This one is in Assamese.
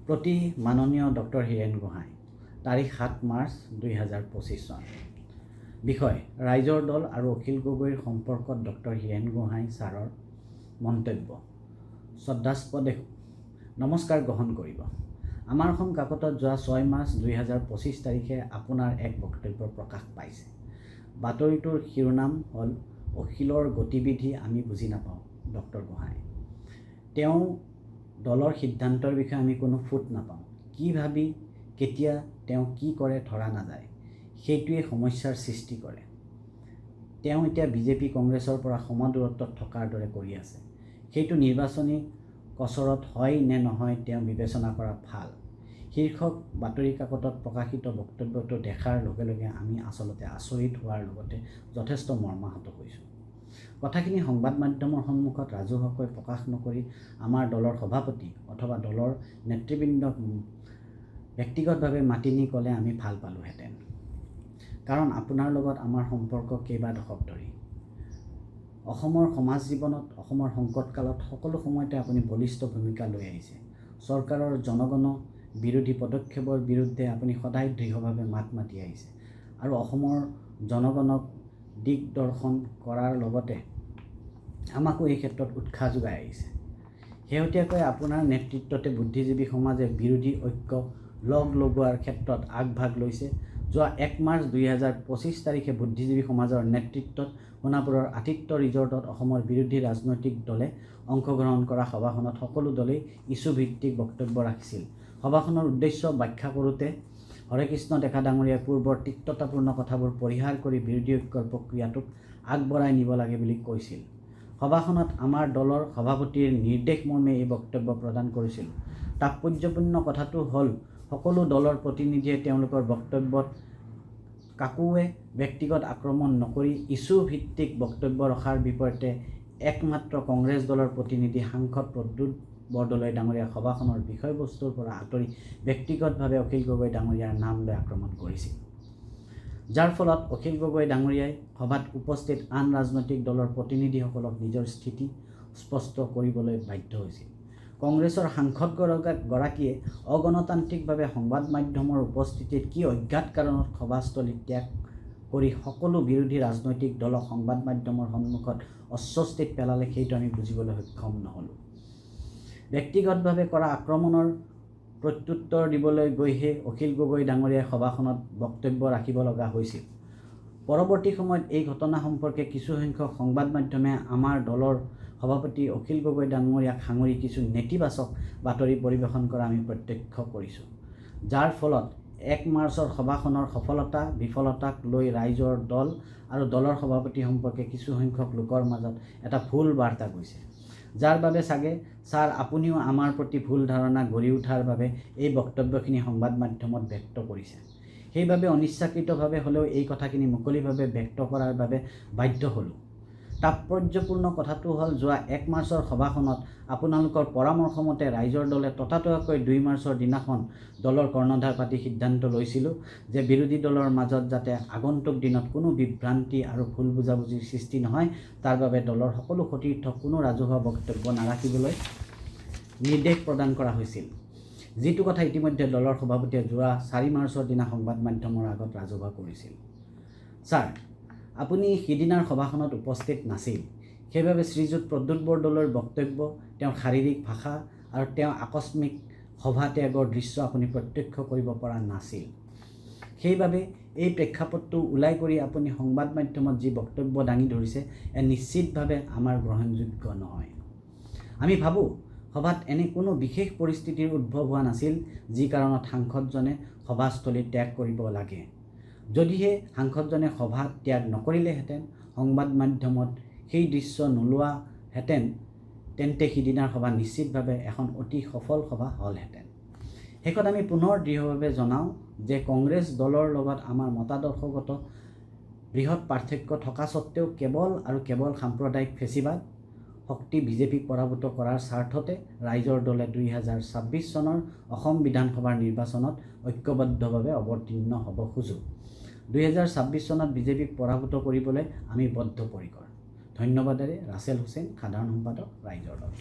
প্ৰতি মাননীয় ডক্টৰ হীৰেণ গোহাঁই, তাৰিখ 7 মাৰ্চ 2025 চন। বিষয়: ৰাইজৰ দল আৰু অখিল গগৈৰ সম্পৰ্কত ডক্টৰ হীৰেণ গোহাঁই ছাৰৰ মন্তব্য। শ্ৰদ্ধাস্পদে নমস্কাৰ গ্ৰহণ কৰিব। আমাৰ অসম কাকতত যোৱা 6 মাৰ্চ 2025 তাৰিখে আপোনাৰ এক বক্তব্য প্ৰকাশ পাইছে। বাতৰিটোৰ শিৰোনাম হ'ল অখিলৰ গতিবিধি আমি বুজি নাপাওঁ। ডক্টৰ গোহাঁই: তেওঁ দলৰ সিদ্ধান্তৰ বিষয়ে আমি কোনো ফুট নাপাওঁ। কি ভাবি কেতিয়া তেওঁ কি কৰে ধৰা নাযায়, সেইটোৱে সমস্যাৰ সৃষ্টি কৰে। তেওঁ এতিয়া বিজেপি কংগ্ৰেছৰ পৰা সমদূৰত্বত থকাৰ দৰে কৰি আছে। সেইটো নিৰ্বাচনী কচৰত হয় নে নহয় তেওঁ বিবেচনা কৰা ভাল। শীৰ্ষক বাতৰি কাকতত প্ৰকাশিত বক্তব্যটো দেখাৰ লগে লগে আমি আচলতে আচৰিত হোৱাৰ লগতে যথেষ্ট মৰ্মাহত হৈছোঁ। কথাখিনি সংবাদ মাধ্যমৰ সন্মুখত ৰাজহুৱাকৈ প্ৰকাশ নকৰি আমাৰ দলৰ সভাপতি অথবা দলৰ নেতৃবৃন্দক ব্যক্তিগতভাৱে মাতি নি ক'লে আমি ভাল পালোহেঁতেন। কাৰণ আপোনাৰ লগত আমাৰ সম্পৰ্ক কেইবা দশক ধৰি। অসমৰ সমাজ জীৱনত, অসমৰ সংকটকালত সকলো সময়তে আপুনি বলিষ্ঠ ভূমিকা লৈ আহিছে। চৰকাৰৰ জনগণ বিৰোধী পদক্ষেপৰ বিৰুদ্ধে আপুনি সদায় দৃঢ়ভাৱে মাত মাতি আহিছে আৰু অসমৰ জনগণক দিগদৰ্শন কৰাৰ লগতে আমাকো এই ক্ষেত্ৰত উৎসাহ যোগাই আহিছে। শেহতীয়াকৈ আপোনাৰ নেতৃত্বতে বুদ্ধিজীৱী সমাজে বিৰোধী ঐক্য লগ লগোৱাৰ ক্ষেত্ৰত আগভাগ লৈছে। যোৱা 1 মাৰ্চ 2025 তাৰিখে বুদ্ধিজীৱী সমাজৰ নেতৃত্বত সোণাপুৰৰ আতিথ্য ৰিজৰ্টত অসমৰ বিৰোধী ৰাজনৈতিক দলে অংশগ্ৰহণ কৰা সভাখনত সকলো দলেই ইছ্যুভিত্তিক বক্তব্য ৰাখিছিল। সভাখনৰ উদ্দেশ্য ব্যাখ্যা কৰোঁতে হৰেকৃষ্ণ ডেকা ডাঙৰীয়াই পূৰ্বৰ তিক্ততাপূৰ্ণ কথাবোৰ পৰিহাৰ কৰি বিৰোধী ঐক্যৰ প্ৰক্ৰিয়াটোক আগবঢ়াই নিব লাগে বুলি কৈছিল। সভাখনত আমাৰ দলৰ সভাপতিৰ নিৰ্দেশ মৰ্মে এই বক্তব্য প্ৰদান কৰিছিল। তাৎপৰ্যপূৰ্ণ কথাটো হ'ল সকলো দলৰ প্ৰতিনিধিয়ে তেওঁলোকৰ বক্তব্যত কাকোৱে ব্যক্তিগত আক্ৰমণ নকৰি ইছ্যুভিত্তিক বক্তব্য ৰখাৰ বিপৰীতে একমাত্ৰ কংগ্ৰেছ দলৰ প্ৰতিনিধি সাংসদ প্ৰদ্যুৎ বৰদলৈ ডাঙৰীয়া সভাখনৰ বিষয়বস্তুৰ পৰা আঁতৰি ব্যক্তিগতভাৱে অখিল গগৈ ডাঙৰীয়াৰ নাম লৈ আক্ৰমণ কৰিছিল। যাৰ ফলত অখিল গগৈ ডাঙৰীয়াই সভাত উপস্থিত আন ৰাজনৈতিক দলৰ প্ৰতিনিধিসকলক নিজৰ স্থিতি স্পষ্ট কৰিবলৈ বাধ্য হৈছিল। কংগ্ৰেছৰ সাংসদগৰাকীয়ে অগণতান্ত্ৰিকভাৱে সংবাদ মাধ্যমৰ উপস্থিতিত কি অজ্ঞাত কাৰণত সভাস্থলী ত্যাগ কৰি সকলো বিৰোধী ৰাজনৈতিক দলক সংবাদ মাধ্যমৰ সন্মুখত অস্বস্তিত পেলালে সেইটো আমি বুজিবলৈ সক্ষম নহ'লোঁ। ব্যক্তিগতভাৱে কৰা আক্ৰমণৰ প্ৰত্যুত্তৰ দিবলৈ গৈহে অখিল গগৈ ডাঙৰীয়াই সভাখনত বক্তব্য ৰাখিব লগা হৈছিল। পৰৱৰ্তী সময়ত এই ঘটনা সম্পৰ্কে কিছুসংখ্যক সংবাদ মাধ্যমে আমাৰ দলৰ সভাপতি অখিল গগৈ ডাঙৰীয়াক সাঙুৰি কিছু নেতিবাচক বাতৰি পৰিৱেশন কৰা আমি প্ৰত্যক্ষ কৰিছোঁ। যাৰ ফলত 1 মাৰ্চৰ সভাখনৰ সফলতা বিফলতাক লৈ ৰাইজৰ দল আৰু দলৰ সভাপতি সম্পৰ্কে কিছুসংখ্যক লোকৰ মাজত এটা ভুল বাৰ্তা গৈছে। যাৰ বাবে চাগে ছাৰ আপুনিও আমাৰ প্ৰতি ভুল ধাৰণা গঢ়ি উঠাৰ বাবে এই বক্তব্যখিনি সংবাদ মাধ্যমত ব্যক্ত কৰিছে। সেইবাবে অনিচ্ছাকৃতভাৱে হ'লেও এই কথাখিনি মুকলিভাৱে ব্যক্ত কৰাৰ বাবে বাধ্য হ'লোঁ। তাৎপৰ্যপূৰ্ণ কথাটো হ'ল যোৱা 1 মাৰ্চৰ সভাখনত আপোনালোকৰ পৰামৰ্শমতে ৰাইজৰ দলে ততাতৈয়াকৈ 2 মাৰ্চৰ দিনাখন দলৰ কৰ্ণধাৰ পাতি সিদ্ধান্ত লৈছিলোঁ যে বিৰোধী দলৰ মাজত যাতে আগন্তুক দিনত কোনো বিভ্ৰান্তি আৰু ভুল বুজাবুজিৰ সৃষ্টি নহয় তাৰ বাবে দলৰ সকলো সতীৰ্থক কোনো ৰাজহুৱা বক্তব্য নাৰাখিবলৈ নিৰ্দেশ প্ৰদান কৰা হৈছিল। যিটো কথা ইতিমধ্যে দলৰ সভাপতিয়ে যোৱা 4 মাৰ্চৰ দিনা সংবাদ মাধ্যমৰ আগত ৰাজহুৱা কৰিছিল। ছাৰ আপুনি সিদিনাৰ সভাখনত উপস্থিত নাছিল। সেইবাবে শ্ৰীযুত প্ৰদ্যুৎ বৰদলৈৰ বক্তব্য, তেওঁৰ শাৰীৰিক ভাষা আৰু তেওঁ আকস্মিক সভা ত্যাগৰ দৃশ্য আপুনি প্ৰত্যক্ষ কৰিব পৰা নাছিল। সেইবাবে এই প্ৰেক্ষাপটটো ওলাই কৰি আপুনি সংবাদ মাধ্যমত যি বক্তব্য দাঙি ধৰিছে নিশ্চিতভাৱে আমাৰ গ্ৰহণযোগ্য নহয়। আমি ভাবোঁ সভাত এনে কোনো বিশেষ পৰিস্থিতিৰ উদ্ভৱ হোৱা নাছিল যি কাৰণত সাংসদজনে সভাস্থলী ত্যাগ কৰিব লাগে। যদিহে সাংসদজনে সভা ত্যাগ নকৰিলেহেঁতেন, সংবাদ মাধ্যমত সেই দৃশ্য নোলোৱাহেঁতেন, তেন্তে সিদিনাৰ সভা নিশ্চিতভাৱে এখন অতি সফল সভা হ'লহেঁতেন। শেষত আমি পুনৰ দৃঢ়ভাৱে জনাওঁ যে কংগ্ৰেছ দলৰ লগত আমাৰ মতাদৰ্শগত বৃহৎ পাৰ্থক্য থকা স্বত্বেও কেৱল আৰু কেৱল সাম্প্ৰদায়িক ফেচিবাদ শক্তি বিজেপিক পৰাভূত কৰাৰ স্বাৰ্থতে ৰাইজৰ দলে 2026 চনৰ অসম বিধানসভাৰ নিৰ্বাচনত ঐক্যবদ্ধভাৱে অৱতীৰ্ণ হ'ব খোজোঁ। 2026 চনত বিজেপিক পৰাভূত কৰিবলৈ আমি বদ্ধপৰিকৰ। ধন্যবাদেৰে ৰাছেল হুছেইন, সাধাৰণ সম্পাদক, ৰাইজৰ দল।